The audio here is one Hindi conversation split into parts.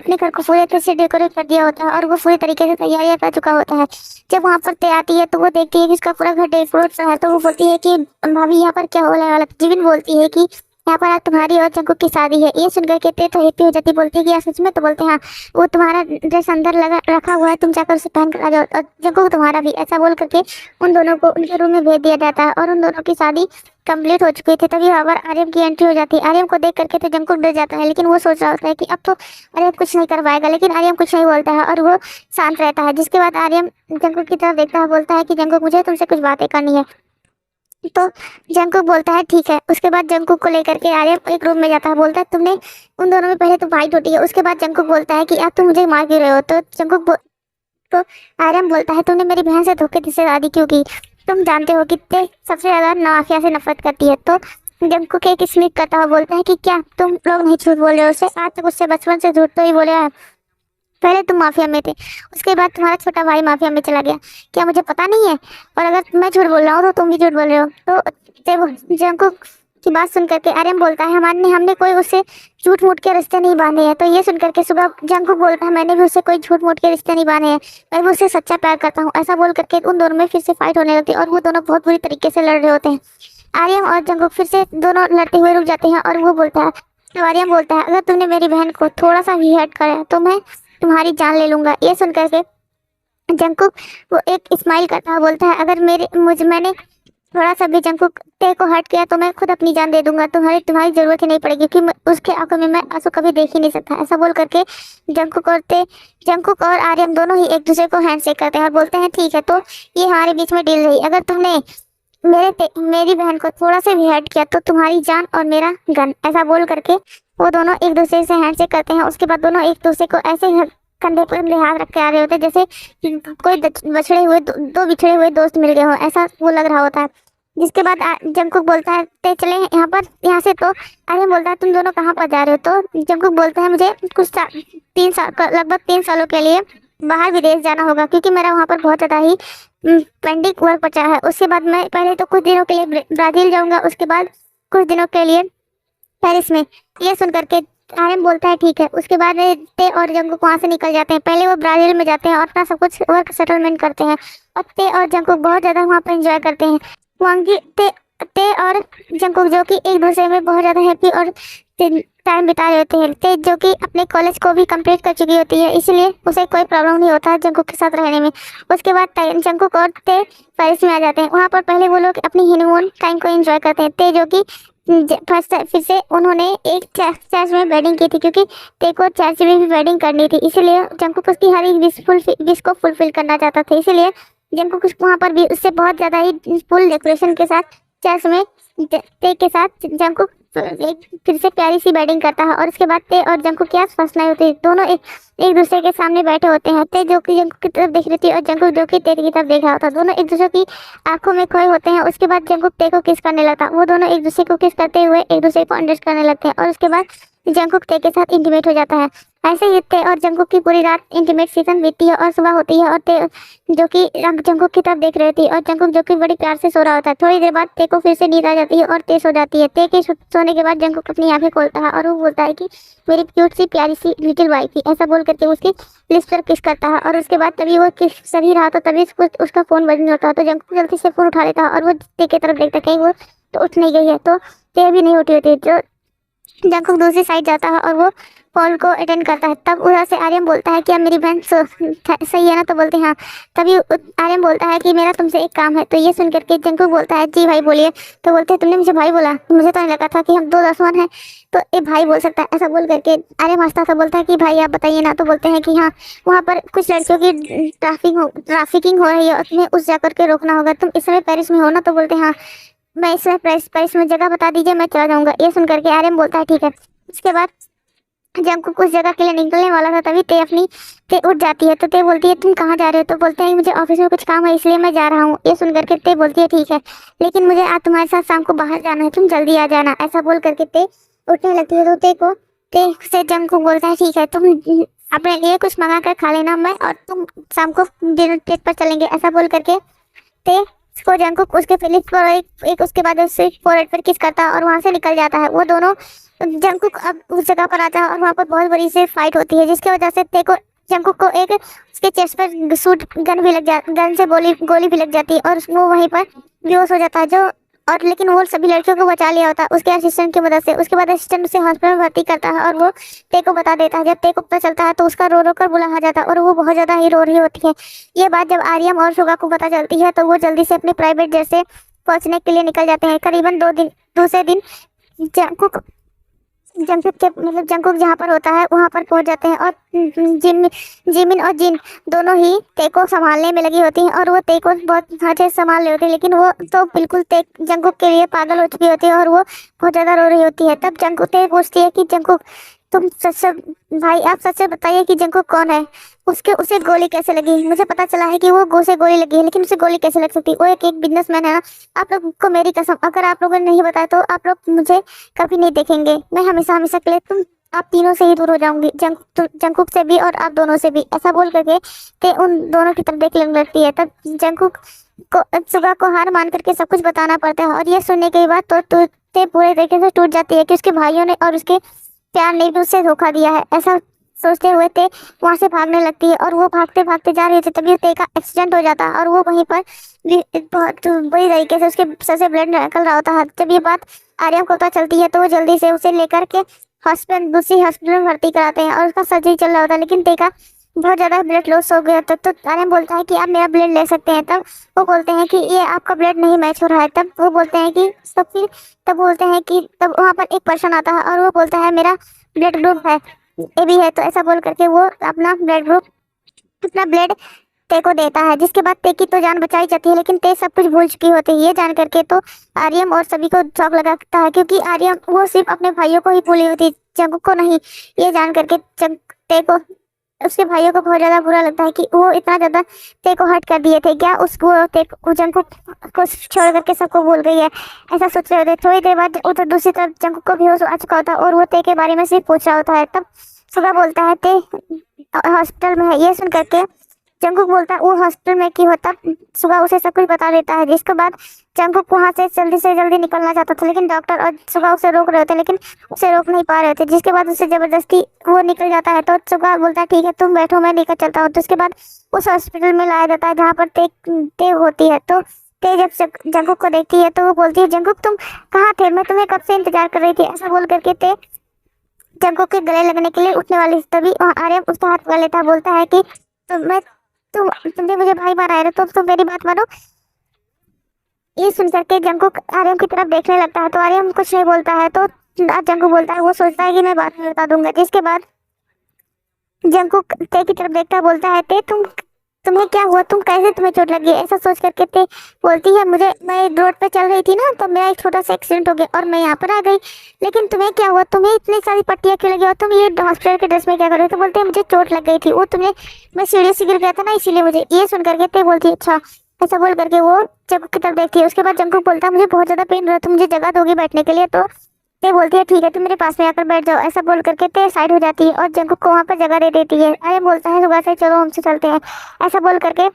अपने घर को पूरे तरह से डेकोरेट कर दिया होता है और वो पूरी तरीके से तैयारियां कर चुका होता है। जब वहां पर ते आती है तो वो देखती है कि उसका पूरा घर डेकोरेट सा है, तो वो बोलती है कि भाभी यहाँ पर क्या होने वाला। जीवन बोलती है कि यहाँ पर आज तुम्हारी और जंकुक की शादी है। ये सुनकर के ते तो हैप्पी हो जाती, बोलती है कि यार सच में। तो बोलते हैं हाँ, वो तुम्हारा ड्रेस अंदर लगा रखा हुआ है, तुम जाकर उसे पहन कर आ जाओ, और जंकुक तुम्हारा भी। ऐसा बोल करके उन दोनों को उनके रूम में भेज दिया जाता है और उन दोनों की शादी कंप्लीट हो चुकी थी। तभी वहाँ पर आर्यन की एंट्री हो जाती है। आर्यन को देख करके तो जंकुक डर जाता है, लेकिन वो सोच रहा होता है कि अब तो आर्यन कुछ नहीं कर पाएगा, लेकिन आर्यन कुछ नहीं बोलता है और वो शांत रहता है। जिसके बाद आर्यन जंकुक की तरफ देखता है, बोलता है कि जंकुक मुझे तुमसे कुछ बातें करनी है। तो जंकुक बोलता है ठीक है। उसके बाद जंकुक को लेकर के आर्यन एक रूम में जाता है, बोलता है तुमने उन दोनों में पहले तो फाइट होती है। उसके बाद जंकुक बोलता है कि अब तुम मुझे मार क्यों रहे हो। तो तो आर्यन बोलता है तुमने मेरी बहन से धोखे से शादी क्यों की। तुम जानते हो कि ते सबसे ज्यादा माफिया से नफरत करती है। तो जंकुक एक स्मित करता हुआ बोलता है कि क्या तुम लोग नहीं झूठ बोल रहे हो उससे, आज तक उससे बचपन से झूठ तो ही बोले है। पहले तुम माफिया में थे, उसके बाद तुम्हारा छोटा भाई माफिया में चला गया, क्या मुझे पता नहीं है। और अगर मैं झूठ बोल रहा हूँ तो तुम भी झूठ बोल रहे हो। तो जंकुक की बात सुन करके आर्यन बोलता है हमारे हमने कोई उससे झूठ मूठ के रिश्ते नहीं बांधे हैं। तो ये सुन करके सुबह जंकुक बोलता है मैंने भी उससे कोई झूठ मूठ के रिश्ते नहीं बांधे हैं, मैं भी उससे सच्चा प्यार करता हूँ। ऐसा बोल करके उन दोनों में फिर से फाइट होने लगती है और वो दोनों बहुत बुरी तरीके से लड़ रहे होते हैं। आर्यन और जंकुक फिर से दोनों लड़ते हुए रुक जाते हैं और वो बोलता है, तो आर्यन बोलता है अगर तुमने मेरी बहन को थोड़ा सा भी हर्ट करा तो मैं तुम्हारी जान ले लूंगा। ये सुन करके जंकुक वो एक स्माइल करता है, बोलता है अगर मैंने थोड़ा सा भी जंकुक ते को हर्ट किया तो मैं खुद अपनी जान दे दूंगा, तुम्हारी जरूरत ही नहीं पड़ेगी, क्योंकि उसके आंखों में मैं आंसू कभी देख ही नहीं सकता। ऐसा बोल करके जंकुक और आर्यन दोनों ही एक दूसरे को हैंडशेक करते हैं और बोलते हैं ठीक है, तो ये हमारे बीच में डील रही, अगर तुमने मेरी बहन को थोड़ा सा भी हर्ट किया तो तुम्हारी जान और मेरा गन। ऐसा बोल करके वो दोनों एक दूसरे से हैंडशेक करते हैं। उसके बाद दोनों एक दूसरे को ऐसे कंधे पर कंधे हाथ रख के आ रहे होते हैं जैसे कोई बछड़े हुए दो बिछड़े हुए दोस्त मिल गए हो, ऐसा वो लग रहा होता है। जिसके बाद जंकुक बोलता है ते चले यहाँ से। तो आर्यन बोलता है तुम दोनों कहाँ पर जा रहे हो। तो जंकुक बोलता है मुझे लगभग 3 सालों के लिए बाहर विदेश जाना होगा, क्योंकि मेरा वहाँ पर बहुत ज़्यादा ही पेंडिंग वर्क बचा है। उसके बाद मैं पहले तो कुछ दिनों के लिए ब्राज़ील जाऊँगा, उसके बाद कुछ दिनों के लिए पेरिस में। ये सुन करके आर्यन बोलता है ठीक है। उसके बाद ते और जंकुक वहाँ से निकल जाते हैं। पहले वो ब्राज़ील में जाते हैं और अपना सब कुछ वर्क सेटलमेंट करते हैं और ते और जंकुक बहुत ज़्यादा वहाँ पर एंजॉय करते हैं। वांगी ते और जंकुक जो कि एक दूसरे में बहुत ज़्यादा हैप्पी और टाइम बिता रहे होते हैं। ते जो कि अपने कॉलेज को भी कंप्लीट कर चुकी होती है, इसलिए उसे कोई प्रॉब्लम नहीं होता है जंकुक के साथ रहने में। उसके बाद जंकुक और ते पेरिस में आ जाते हैं। वहाँ पर पहले वो लोग अपनी हनीमून टाइम को एंजॉय करते हैं। ते जो कि फर्स्ट फिर से उन्होंने एक चर्च में वेडिंग की थी, क्योंकि ते को चर्च में भी वेडिंग करनी थी, इसीलिए जंकुक उसकी हर एक विश को फुलफिल करना चाहता था। इसीलिए जंकुक वहाँ पर भी उससे बहुत ज़्यादा ही फुल डेकोरेशन के साथ चर्च में ते के साथ जंकुक एक फिर से प्यारी सी वेडिंग करता है। और उसके बाद ते और जंकुक की फर्स्ट नाइट होती है। दोनों एक दूसरे के सामने बैठे होते हैं। ते जो कि जंकुक की तरफ देख रही थी और जंकुक जो कि ते की तरफ देख रहा होता है। दोनों एक दूसरे की आंखों में खोए होते हैं। उसके बाद जंकुक ते को किस करने लगता, वो दोनों एक दूसरे को किस करते हुए एक दूसरे को अंडरस्टैंड करने लगते हैं। और उसके बाद जंकुक ते के साथ इंटीमेट हो जाता है। ऐसे ही ते और जंकुक की पूरी रात इंटीमेट सीजन बीतती है और सुबह होती है और ते जो कि जंकुक की तरफ देख रही थी और जंकुक जो कि बड़ी प्यार से सो रहा होता है। थोड़ी देर बाद ते को फिर से नींद आ जाती है और ते सो जाती है। ते के सोने के बाद जंकुक अपनी आंखें खोलता है और वो बोलता है कि मेरी क्यूट सी प्यारी सी लिटिल वाइफ थी। ऐसा बोल करके उसकी लिप्स पर किस करता है और उसके बाद तभी वो किस सही रहा तो तभी उसका फोन बजने लगता है। तो जंकुक जल्दी से फोन उठा लेता है और वो ते की तरफ देखता है कहीं वो तो उठ नहीं गई है। तो ते भी नहीं उठी होती। जो जंकुक दूसरी साइड जाता है और वो कॉल को अटेंड करता है। तब उधर से आर्यन बोलता है कि अब मेरी बहन सही है ना। तो बोलते हैं हाँ। तभी आर्यन बोलता है कि मेरा तुमसे एक काम है। तो ये सुन करके जंकुक बोलता है जी भाई बोलिए। तो बोलते हैं तुमने मुझे भाई बोला, मुझे तो नहीं लगा था कि हम 2 दुश्मन हैं, तो एक भाई बोल सकता है। ऐसा बोल करके आर्यन हंसता सा बोलता है कि भाई आप बताइए ना। तो बोलते हैं कि हाँ वहाँ पर कुछ लड़कियों की ट्रैफिकिंग हो रही है, तुम्हें उस जाकर के रोकना होगा, तुम इस समय पेरिस में हो ना। तो बोलते हैं हाँ मैं इस समय पेरिस में, जगह बता दीजिए मैं चला जाऊँगा। ये सुन करके आर्यन बोलता है ठीक है। उसके बाद जंकुक उस जगह के लिए निकलने वाला था तभी ते उठ जाती है। तो ते बोलती है तुम कहाँ जा रहे हो। तो बोलते हैं मुझे ऑफिस में कुछ काम है इसलिए मैं जा रहा हूँ। ये सुन करके ते बोलती है ठीक है, लेकिन मुझे आज तुम्हारे साथ शाम को बाहर जाना है, तुम जल्दी आ जाना। ऐसा बोल करके ते उठने लगती है। तो ते से जंकुक बोलता है ठीक है, तुम अपने लिए कुछ मंगा कर खा लेना, मैं और तुम शाम को डिनर डेट पर चलेंगे। ऐसा बोल करके ते उसको जंगकुक उसके फिलिप्स पर एक उसके बाद उससे फोरहेड पर किस करता है और वहां से निकल जाता है। वो दोनों जंगकुक अब उस जगह पर आता है और वहां पर बहुत बड़ी से फाइट होती है, जिसकी वजह से तेको जंगकुक को एक उसके चेस्ट पर सूट गन से गोली भी लग जाती है और वो वहीं पर बेहोश हो जाता है। जो और लेकिन वो सभी लड़कियों को बचा लिया होता है उसके असिस्टेंट की मदद से। उसके बाद असिस्टेंट उसे हॉस्पिटल में भर्ती करता है और वो ते को बता देता है। जब ते को पता चलता है तो उसका रो रो कर बुलाया जाता है और वो बहुत ज़्यादा ही रो रही होती है। ये बात जब आर्यम और शुगा को पता चलती है तो वो जल्दी से अपने प्राइवेट जेट से पहुंचने के लिए निकल जाते हैं। करीबन दूसरे दिन जंगकुक जंगकुक के मतलब जंगकुक जहाँ पर होता है वहाँ पर पहुँच जाते हैं और जिमिन और जिन दोनों ही ते को संभालने में लगी होती हैं और वो ते को बहुत अच्छे से संभाल रही होती है। लेकिन वो तो बिल्कुल ते जंगकुक के लिए पागल हो चुकी होती है और वो बहुत ज़्यादा रो रही होती है। तब जंगकुक ते पूछती है कि जंगकुक तुम सच भाई आप सच से बताइए कि जंगकुक कौन है, उसे गोली कैसे लगी। मुझे पता चला है कि वो गो से गोली लगी है, लेकिन उसे गोली कैसे लग सकती है। वो एक बिजनेसमैन है ना। आप लोग को मेरी कसम, अगर आप लोगों ने नहीं बताया तो आप लोग मुझे कभी नहीं देखेंगे। मैं हमेशा हमेशा के लिए आप तीनों से ही दूर हो जाऊंगी, जंगकुक से भी और आप दोनों से भी। ऐसा बोल करके ते उन दोनों की तरफ देखने लगती है। तब जंगकुक को सुगा को हार मान करके सब कुछ बताना पड़ता है और ये सुनने के बाद तो ते पूरे तरीके से टूट जाती है कि उसके भाइयों ने और उसके प्यार ने भी उससे धोखा दिया है। ऐसा सोचते हुए ते वहां से भागने लगती है और वो भागते भागते जा रही थी तभी ते का एक्सीडेंट हो जाता है और वो वहीं पर बहुत बुरी तरीके से उसके सर से ब्लड निकल रहा होता है। जब ये बात आर्यम को पता चलती है तो वो जल्दी से उसे लेकर के दूसरी हॉस्पिटल में भर्ती कराते हैं और उसका सर्जरी चल रहा होता है। लेकिन ते का बहुत ज़्यादा ब्लड लॉस हो गया। तब तो आर्यम बोलता है कि आप मेरा ब्लड ले सकते हैं। तब वो बोलते हैं कि ये आपका ब्लड नहीं मैच हो रहा है। तब वो बोलते हैं कि तब बोलते हैं कि तब वहाँ पर एक पर्सन आता है और वो बोलता है मेरा ब्लड ग्रुप है ए भी है। तो ऐसा बोल करके वो अपना ब्लड ते को देता है, जिसके बाद ते की तो जान बचाई जाती है। लेकिन ते सब कुछ भूल चुकी होती है। ये जान करके तो आर्यम और सभी को शौक लगाता है, क्योंकि आर्यम वो सिर्फ अपने भाइयों को ही भूली होती, जंगकुक को नहीं। ये जान करके ते को उसके भाइयों को बहुत ज्यादा बुरा लगता है कि वो इतना ज्यादा ते को हर्ट कर दिए थे क्या, उसको ते को जंगकुक को छोड़ करके सबको भूल गई है। ऐसा सोच रहे होते। थोड़ी देर बाद उधर दूसरी तरफ जंगकुक को बेहोश आ चुका होता है और वो ते के बारे में सिर्फ पूछ रहा होता है। तब सुगा बोलता है ते हॉस्पिटल में है। ये सुन करके जंगकुक बोलता है वो हॉस्पिटल में क्यों होता। सुगा उसे सब कुछ बता देता है, जिसके बाद जंगकुक वहाँ से जल्दी निकलना चाहता था, लेकिन डॉक्टर और सुगा उसे रोक रहे थे, लेकिन उसे रोक नहीं पा रहे थे। जिसके बाद उसे जबरदस्ती वो निकल जाता है। तो सुगा बोलता है ठीक है तुम बैठो मैं लेकर चलता हूँ। तो उसके बाद उस हॉस्पिटल में लाया जाता है जहाँ पर ते होती है। तो ते जब जंगकुक को देखती है तो वो बोलती है जंगकुक तुम कहाँ थे, मैं तुम्हें कब से इंतजार कर रही थी। ऐसा बोल करके ते जंगकुक के गले लगने के लिए उठने वाली, तभी आर्यम उसका हाथ पकड़ लेता है। बोलता है कि तुमने मुझे भाई बनाया है तो तुम मेरी बात मानो। ये सुन करके जंगकुक आर्यम की तरफ देखने लगता है तो आर्यम कुछ नहीं बोलता है। तो जंगकुक बोलता है वो सोचता है कि मैं बाद में बता दूंगा। जिसके बाद जंगकुक ते की तरफ देखता बोलता है ते तुम्हें क्या हुआ, तुम्हें चोट लगी। ऐसा सोच करके ते बोलती है मैं रोड पे चल रही थी ना तो मेरा एक छोटा सा एक्सीडेंट हो गया और मैं यहाँ पर आ गई। लेकिन तुम्हें क्या हुआ, तुम्हें इतनी सारी पट्टियाँ क्यों लगी और तुम ये हॉस्पिटल के ड्रेस में क्या कर रहे हो। तो बोलते हैं मुझे चोट लग गई थी, वो मैं सीढ़ी से गिर गया था ना इसीलिए मुझे। ये सुन करके ते बोलती है अच्छा। ऐसा बोल करके वो जंगकुक की तरफ देखती है। उसके बाद जंगकुक बोलता है मुझे बहुत ज्यादा पेन हो रहा है, तुम मुझे जगह दोगी बैठने के लिए। तो ते बोलती है ठीक है तुम मेरे पास में आकर बैठ जाओ। ऐसा बोल करके ते साइड हो जाती है और जंगकुक को वहाँ पर जगह दे देती है। अरे बोलता है सुगा से चलो हमसे चलते हैं। ऐसा बोल करके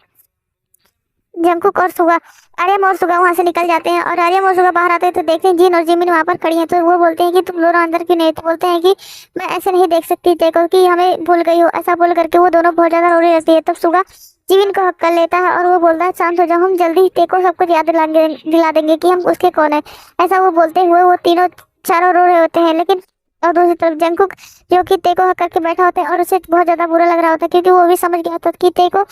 जंगकुक और सुगा आर्यम और सुगा वहाँ से निकल जाते हैं और आर्यम और सुगा बाहर आते हैं तो देखते हैं जिन और जिमिन वहाँ पर खड़ी हैं। तो वो बोलते हैं कि तुम दोनों अंदर क्यों नहीं। तो बोलते हैं कि मैं ऐसे नहीं देख सकती देखो कि हमें भूल गई हो। ऐसा बोल करके वो दोनों बहुत ज्यादा रो रही रहती है। तब सुगा जिमिन को हक कर लेता है और वो बोलता है शांत हो जाओ, हम जल्दी ते को सब कुछ याद दिला देंगे कि हम उसके कौन है। ऐसा वो बोलते हुए वो चारों रो रहे होते हैं। लेकिन और दूसरी तरफ जंगकुक जो कि ते को हक करके बैठा होता है और उसे बहुत ज्यादा बुरा लग रहा होता है, क्योंकि वो भी समझ गया था कि ते को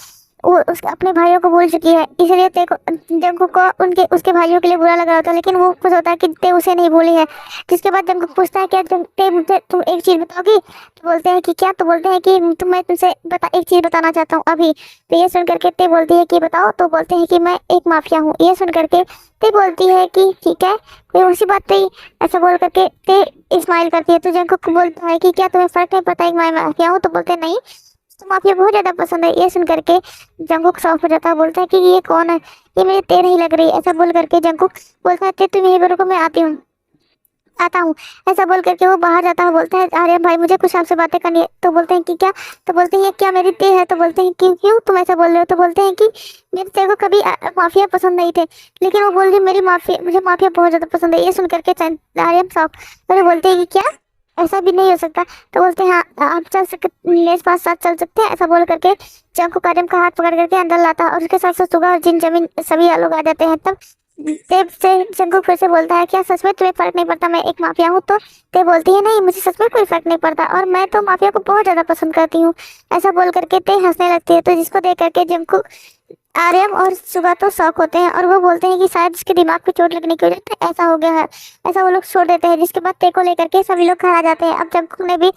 वो अपने भाइयों को भूल चुकी है। इसलिए ते को जंगकुक को उसके भाइयों के लिए बुरा लग रहा होता है, लेकिन वो खुश होता है कि ते उसे नहीं भूली है। जिसके बाद जंगकुक पूछता है क्या ते मुझे तुम एक चीज बताओगी। तो बोलते हैं कि क्या। तो बोलते हैं कि मैं तुमसे एक चीज बताना चाहता हूँ अभी। तो ये सुन करके ते बोलती है कि बताओ। तो बोलते हैं कि मैं एक माफिया हूँ। ये सुन करके ते बोलती है कि ठीक है कोई उसी बात नहीं। ऐसा बोल करके ते स्माइल करती है। तो जंगकुक बोलता है कि क्या तुम्हें फर्क नहीं पता मैं माफिया हूँ। तो बोलते नहीं तो माफिया बहुत ज्यादा पसंद है। ये सुन करके जंगकुक शॉक हो जाता है, बोलता है कि ये कौन है, ये मेरे ते नहीं लग रही। ऐसा बोल करके जंगकुक बोलता है तुम यहीं पर रुको मैं आती हूँ। आता हूँ। ऐसा बोल करके वो बाहर जाता है, बोलता है आर्यन भाई मुझे कुछ आपसे बातें करनी है। तो बोलते हैं कि क्या? तो बोलते हैं ये क्या मेरी देह है? तो बोलते हैं कि क्यों तुम ऐसा बोल रहे हो? तो बोलते हैं कि मेरे तेरे को कभी माफिया पसंद नहीं थे, लेकिन वो बोल रही मेरी माफिया, मुझे माफिया बहुत ज्यादा पसंद है। ये सुन करके आर्यन शॉक, और वो बोलते हैं कि क्या, ऐसा भी नहीं हो सकता? तो बोलते हैं हाँ आप चल सकते, मेरे पास साथ चल सकते हैं। ऐसा बोल करके जंकुक आर्यन का हाथ पकड़ करके अंदर लाता है, और उसके साथ साथ सुगा और जिन जमीन सभी लोग आ जाते हैं। तब देव से जंकुक फिर से बोलता है क्या सच में तुम्हें फर्क नहीं पड़ता मैं एक माफिया हूँ? तो ते बोलती है नहीं मुझे सच में कोई फर्क नहीं पड़ता, और मैं तो माफिया को बहुत ज्यादा पसंद करती हूँ। ऐसा बोल करके ते हंसने लगती है, तो जिसको देख करके जंकुक, आर्यन और सुगा तो शौक होते हैं, और वो बोलते हैं कि शायद उसके दिमाग पे चोट लगने की वजह से ऐसा हो गया है। ऐसा वो लोग छोड़ देते हैं, जिसके बाद ते को लेकर के सभी लोग घर आ जाते हैं। अब जंकुक ने भी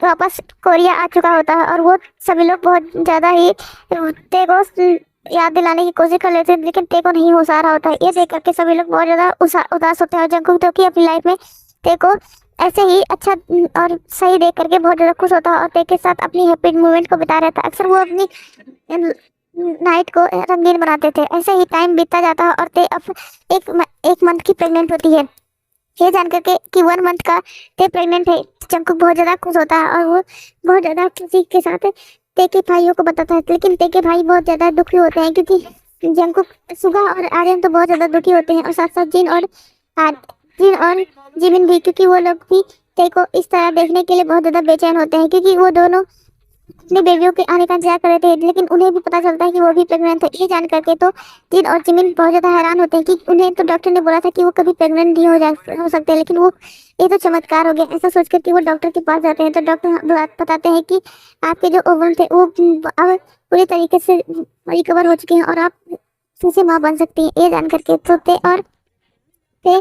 वापस कोरिया आ चुका होता है, और वो सभी लोग बहुत ज्यादा ही ते को याद दिलाने की कोशिश कर लेते हैं, लेकिन ते को नहीं होश आ रहा होता है। ये देख करके सभी लोग बहुत ज्यादा उदास होते हैं, और जंकुक तो कि अपनी लाइफ में ते को ऐसे ही अच्छा और सही देख करके बहुत ज्यादा खुश होता है, और ते के साथ अपनी हैप्पी मोमेंट को बिता रहता है। अक्सर वो अपनी नाइट को रंगीन बनाते थे। ऐसे ही टाइम बीतता जाता है, और ते अब एक मंथ की प्रेग्नेंट होती है। ये जान करके कि 1 मंथ का ते प्रेग्नेंट है, जंकुक बहुत ज्यादा खुश होता है, और वो बहुत ज्यादा खुशी के साथ ते के भाइयों को बताता है। लेकिन ते के भाई बहुत ज्यादा दुखी होते हैं, क्योंकि जंकुक, सुगा और आर्यन तो बहुत ज्यादा दुखी होते हैं, और साथ साथ जिन और जिमिन भी, क्योंकि वो लोग भी ते को इस तरह देखने के लिए बहुत ज्यादा बेचैन होते हैं, क्योंकि वो दोनों अपने बेबियों के आने का इंतजार कर रहे थे। लेकिन उन्हें भी पता चलता है कि वो भी प्रेग्नेंट है। ये जान करके तो जिन और जिमिन बहुत ज्यादा हैरान होते हैं कि उन्हें तो डॉक्टर ने बोला था कि वो कभी प्रेग्नेंट नहीं हो सकते, लेकिन वो ये तो चमत्कार हो गया। ऐसा सोच कर कि वो डॉक्टर के पास जाते हैं, तो डॉक्टर बताते हैं कि आपके जो ओवम थे वो अब पूरी तरीके से रिकवर हो चुके हैं, और आप फिर से माँ बन सकती हैं। ये जान करके तो ते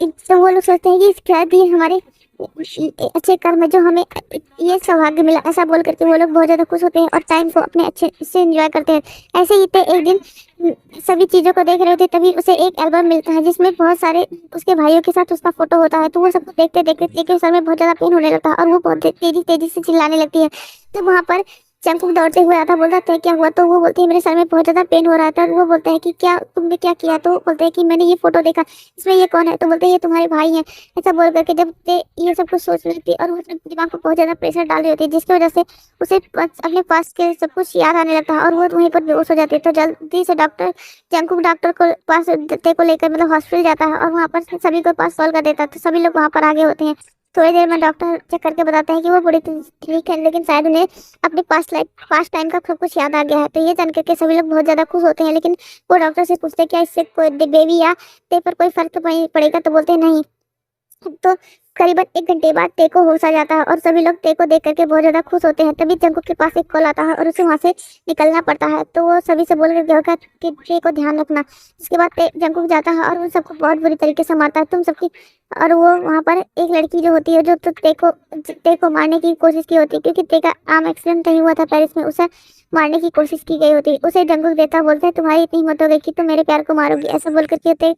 तो वो लोग सोचते हैं कि शायद ये हमारे अच्छे कर्म है जो हमें ये सौभाग्य मिला। ऐसा बोल करके वो लोग बहुत ज्यादा खुश होते हैं, और टाइम को अपने अच्छे से एंजॉय करते हैं। ऐसे ही ते एक दिन सभी चीजों को देख रहे होते, तभी उसे एक एल्बम मिलता है जिसमें बहुत सारे उसके भाइयों के साथ उसका फोटो होता है। तो वो सबको देखते देखते देखते सर में बहुत ज्यादा पेन होने लगता है, और वो बहुत तेजी तेजी से चिल्लाने लगती है। तो वहाँ पर जंकुक दौड़ते हुए आता, बोलता है क्या हुआ? तो वो बोलती है मेरे सर में बहुत ज्यादा पेन हो रहा था। वो बोलता है कि क्या तुमने क्या किया? तो बोलते हैं कि मैंने ये फोटो देखा, इसमें ये कौन है? तो बोलते हैं ये तुम्हारे भाई हैं। ऐसा बोल करके जब ये सब कुछ सोच रही थी, और वो अपने दिमाग को बहुत ज्यादा प्रेशर डाल रही होती है, जिसकी वजह से उसे अपने पास के सब कुछ याद आने लगता है, और वो वहीं पर बेहोश हो जाती है। तो जल्दी से जंकुक डॉक्टर को पास ते को लेकर मतलब हॉस्पिटल जाता है, और वहाँ पर सभी को पास कॉल कर देता है। तो सभी लोग वहाँ पर आगे होते हैं। थोड़ी देर में डॉक्टर चेक करके बताते हैं कि वो पूरी ठीक है, लेकिन शायद उन्हें अपने पास्ट टाइम का सब कुछ याद आ गया है। तो ये जान करके सभी लोग बहुत ज्यादा खुश होते हैं, लेकिन वो डॉक्टर से पूछते हैं क्या इससे कोई बेबी या ते पर कोई फर्क तो नहीं पड़ेगा? तो बोलते हैं नहीं। तो करीबन 1 घंटे बाद ते को होश आ जाता है, और सभी लोग ते को देख करके बहुत ज्यादा खुश होते हैं। तभी जंकुक के पास एक कॉल आता है, और उसे वहां से निकलना पड़ता है। तो वो सभी से बोल करके होगा कि ते को ध्यान रखना। इसके बाद जंकुक जाता है, और उन सबको बहुत बुरी तरीके से मारता है, तुम सबकी। और वो वहाँ पर एक लड़की जो होती है, जो तो ते को मारने की कोशिश की होती है, क्योंकि ते का आम एक्सीडेंट नहीं हुआ था पेरिस में, उसे मारने की कोशिश की गई होती है। उसे जंकुक देता, बोलता है तुम्हारी इतनी हिम्मत हो गई कि तुम मेरे प्यार को मारोगी? ऐसा बोल करके ते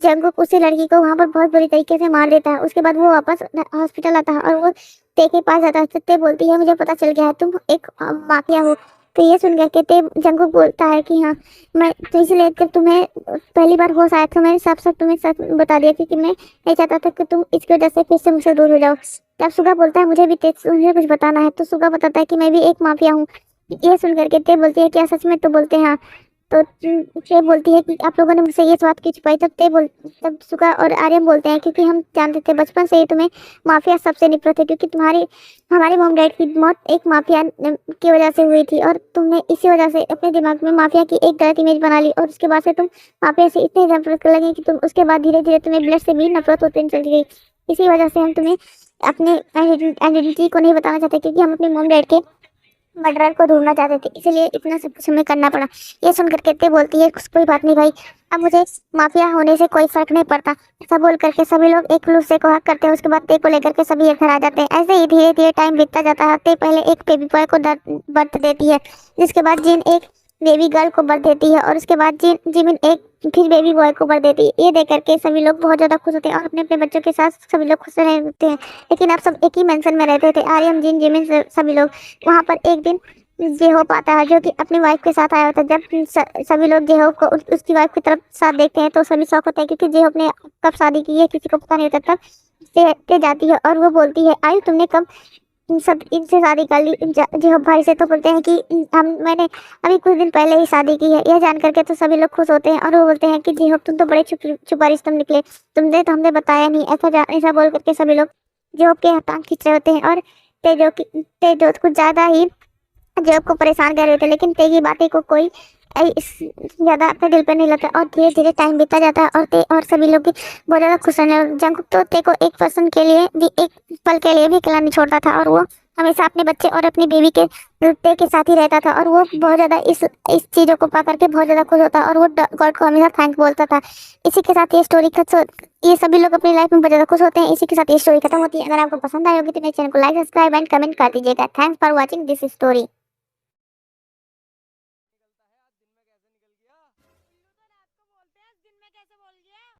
जंकुक उसी लड़की को वहां पर बहुत बुरी तरीके से मार देता है। उसके बाद वो वापस हॉस्पिटल आता है, और वो ते के पास जाता है। तो ते बोलती है मुझे पता चल गया है तुम एक माफिया हो। तो ये सुन करके ते जंकुक बोलता है कि हाँ मैं तो इसलिए जब तुम्हें पहली बार होश आया तो मैंने साफ साफ तुम्हें सच बता दिया, क्योंकि मैं नहीं चाहता था कि तुम इसकी वजह से फिर से मुझसे दूर हो जाओ। तब सुगा बोलता है मुझे भी तुझे कुछ बताना है। तो सुगा बताता है कि मैं भी एक माफिया हूँ। ये सुन करके ते बोलती है क्या सच में? तो बोलते हैं हाँ। तो ते बोलती है कि आप लोगों ने मुझसे ये बात क्यों छुपाई? तब सुगा और आर्यन बोलते हैं क्योंकि हम जानते थे बचपन से ही तुम्हें माफिया सबसे नफरत है, क्योंकि हमारे मॉम डैड की मौत एक माफिया की वजह से हुई थी, और तुमने इसी वजह से अपने दिमाग में माफिया की एक गलत इमेज बना ली, और उसके बाद से तुम माफिया से इतने नफरत कर लगे कि तुम उसके बाद धीरे धीरे तुम्हें ब्लड से भी नफरत होती चली गई। इसी वजह से हम तुम्हें अपने आइडेंटिटी को नहीं बताना चाहते, क्योंकि हम अपने मॉम डैड के मर्डरर को ढूंढना चाहते थे, इसीलिए इतना सब कुछ हमें करना पड़ा। ये सुनकर कहते बोलती है कोई बात नहीं भाई, अब मुझे माफिया होने से कोई फर्क नहीं पड़ता। ऐसा बोल करके सभी लोग एक दूसरे को हक करते हैं। उसके बाद ते को लेकर के सभी एक घर आ जाते हैं। ऐसे ही धीरे धीरे टाइम बीतता जाता है। ते पहले एक बेबी बॉय को बर्थ देती है, जिसके बाद जिन एक बेबी गर्ल को बर्थ देती है, और उसके बाद जिमिन एक फिर बेबी बॉय को बर्थ देती है। ये देख करके सभी लोग बहुत ज्यादा खुश होते हैं, और अपने अपने बच्चों के साथ सभी लोग खुश रहते हैं। लेकिन अब सब एक ही मेंशन में रहते थे, आर्यन, जिन, जिमिन सभी लोग। वहाँ पर एक दिन जेहोप आता है, जो कि अपनी वाइफ के साथ आया होता है। जब सभी लोग जेहोप को उसकी वाइफ की तरफ साथ देखते हैं, तो सभी शौक होते हैं, क्योंकि जेहोप ने कब शादी की है किसी को पता नहीं होता। तब ते जाती है और वो बोलती है, आयु तुमने कब इन सब इनसे शादी कर ली? जेहब भाई से तो बोलते हैं कि मैंने अभी कुछ दिन पहले ही शादी की है। यह जान करके तो सभी लोग खुश होते हैं और वो बोलते हैं कि जेहब तुम तो बड़े छुपारिश तुम निकले, तुमने तो हमने बताया नहीं। ऐसा बोल करके सभी लोग जेहब के टांग खींच रहे होते हैं और तेजो कुछ ज्यादा ही जेहब को परेशान कर रहे थे, लेकिन ते की बातें को कोई ज्यादा अपने दिल पे नहीं लगता और धीरे धीरे टाइम बीता जाता है और सभी लोग भी बहुत ज्यादा खुश रहने लगे। जंगकुक तो ते को एक पर्सन के लिए भी, एक पल के लिए भी अकेला नहीं छोड़ता था और वो हमेशा अपने बच्चे और अपनी बेबी के ते के साथ ही रहता था और वो बहुत ज्यादा इस चीजों को पा करके बहुत ज्यादा खुश होता और वो गॉड को हमेशा थैंक बोलता था। इसी के साथ ये स्टोरी ये सभी लोग अपनी लाइफ में बहुत ज्यादा खुश होते हैं। इसी के साथ ये स्टोरी खत्म होती है। अगर आपको पसंद आई होगी तो मेरे चैनल को लाइक, सब्सक्राइब एंड कमेंट कर दीजिएगा। Thanks for watching this story.